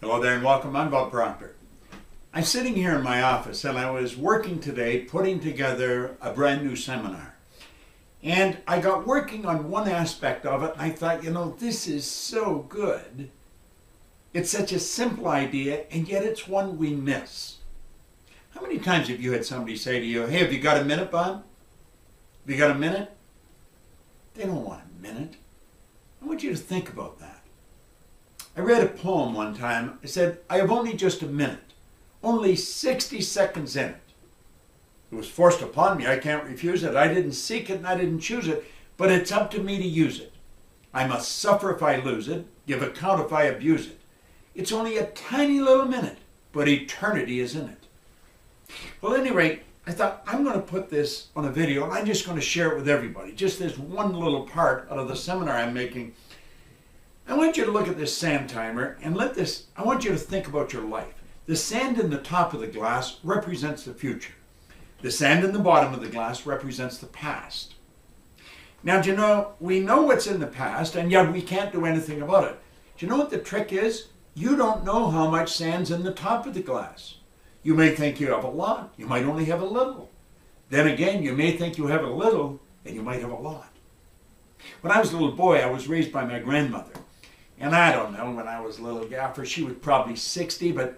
Hello there and welcome. I'm Bob Proktor. I'm sitting here in my office and I was working today putting together a brand new seminar. And I got working on one aspect of it and I thought, this is so good. It's such a simple idea and yet it's one we miss. How many times have you had somebody say to you, hey, have you got a minute, Bob? Have you got a minute? They don't want a minute. I want you to think about that. I read a poem one time. It said, I have only just a minute, only 60 seconds in it. It was forced upon me. I can't refuse it. I didn't seek it and I didn't choose it, but it's up to me to use it. I must suffer if I lose it, give account if I abuse it. It's only a tiny little minute, but eternity is in it. Well, at any rate, I thought I'm going to put this on a video and I'm just going to share it with everybody. Just this one little part out of the seminar I'm making. I want you to look at this sand timer and I want you to think about your life. The sand in the top of the glass represents the future. The sand in the bottom of the glass represents the past. Now, do you know, we know what's in the past and yet we can't do anything about it. Do you know what the trick is? You don't know how much sand's in the top of the glass. You may think you have a lot. You might only have a little. Then again, you may think you have a little and you might have a lot. When I was a little boy, I was raised by my grandmother. And I don't know, when I was a little gaffer, she was probably 60, but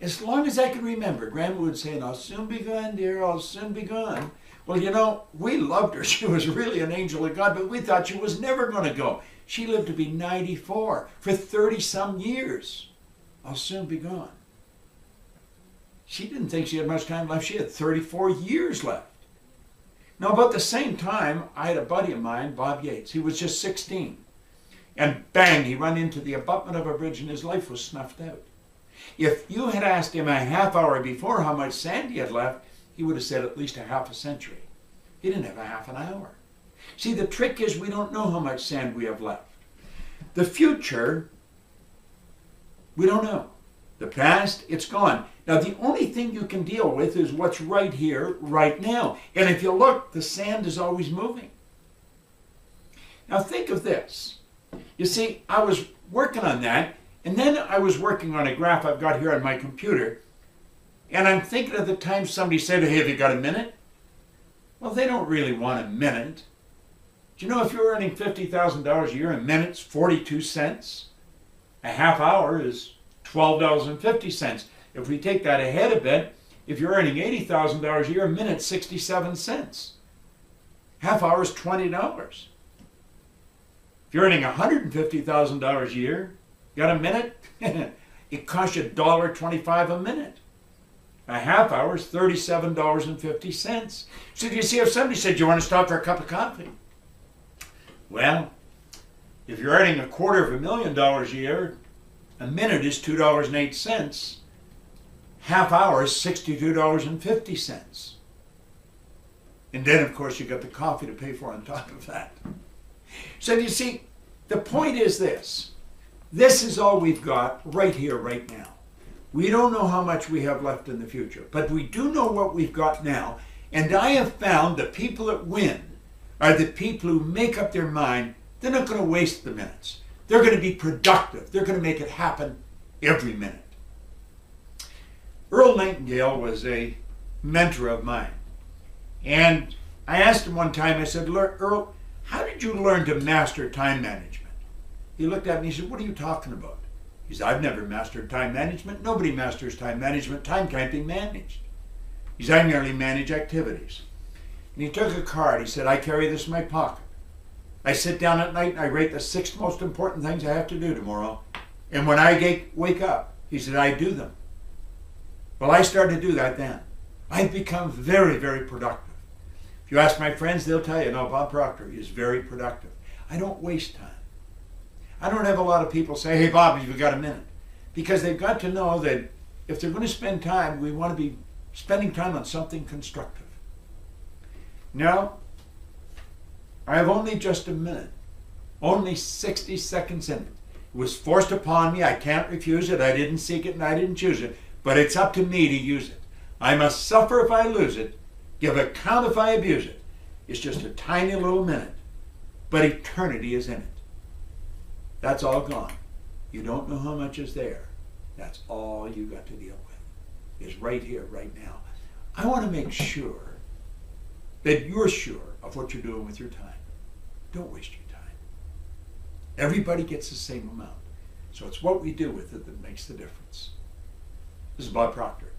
as long as I can remember, Grandma would say, I'll soon be gone, dear, I'll soon be gone. Well, we loved her. She was really an angel of God, but we thought she was never going to go. She lived to be 94 for 30-some years. I'll soon be gone. She didn't think she had much time left. She had 34 years left. Now, about the same time, I had a buddy of mine, Bob Yates. He was just 16. And bang, he ran into the abutment of a bridge and his life was snuffed out. If you had asked him a half hour before how much sand he had left, he would have said at least a half a century. He didn't have a half an hour. See, the trick is we don't know how much sand we have left. The future, we don't know. The past, it's gone. Now, the only thing you can deal with is what's right here, right now. And if you look, the sand is always moving. Now, think of this. You see, I was working on that, and then I was working on a graph I've got here on my computer, and I'm thinking of the time somebody said, hey, have you got a minute? Well, they don't really want a minute. Do you know if you're earning $50,000 a year, a minute's 42 cents? A half hour is $12.50. If we take that ahead a bit, if you're earning $80,000 a year, a minute's 67 cents. Half hour is $20. If you're earning $150,000 a year, got a minute? It costs you $1.25 a minute. A half hour is $37.50. So do you see, if somebody said, you want to stop for a cup of coffee? Well, if you're earning $250,000 a year, a minute is $2.08. Half hour is $62.50. And then, of course, you got the coffee to pay for on top of that. So you see, the point is this. This is all we've got right here, right now. We don't know how much we have left in the future, but we do know what we've got now. And I have found the people that win are the people who make up their mind. They're not going to waste the minutes. They're going to be productive. They're going to make it happen every minute. Earl Nightingale was a mentor of mine. And I asked him one time, I said, Earl, how did you learn to master time management? He looked at me and he said, what are you talking about? He said, I've never mastered time management. Nobody masters time management. Time can't be managed. He said, I merely manage activities. And he took a card. He said, I carry this in my pocket. I sit down at night and I rate the 6 most important things I have to do tomorrow. And when I wake up, he said, I do them. Well, I started to do that then. I've become very, very productive. If you ask my friends, they'll tell you, no, Bob Proktor is very productive. I don't waste time. I don't have a lot of people say, hey, Bob, have you got a minute? Because they've got to know that if they're going to spend time, we want to be spending time on something constructive. Now, I have only just a minute, only 60 seconds in it. It was forced upon me. I can't refuse it. I didn't seek it and I didn't choose it. But it's up to me to use it. I must suffer if I lose it, give account if I abuse it. It's just a tiny little minute, but eternity is in it. That's all gone. You don't know how much is there. That's all you got to deal with, is right here, right now. I want to make sure that you're sure of what you're doing with your time. Don't waste your time. Everybody gets the same amount. So it's what we do with it that makes the difference. This is Bob Proktor.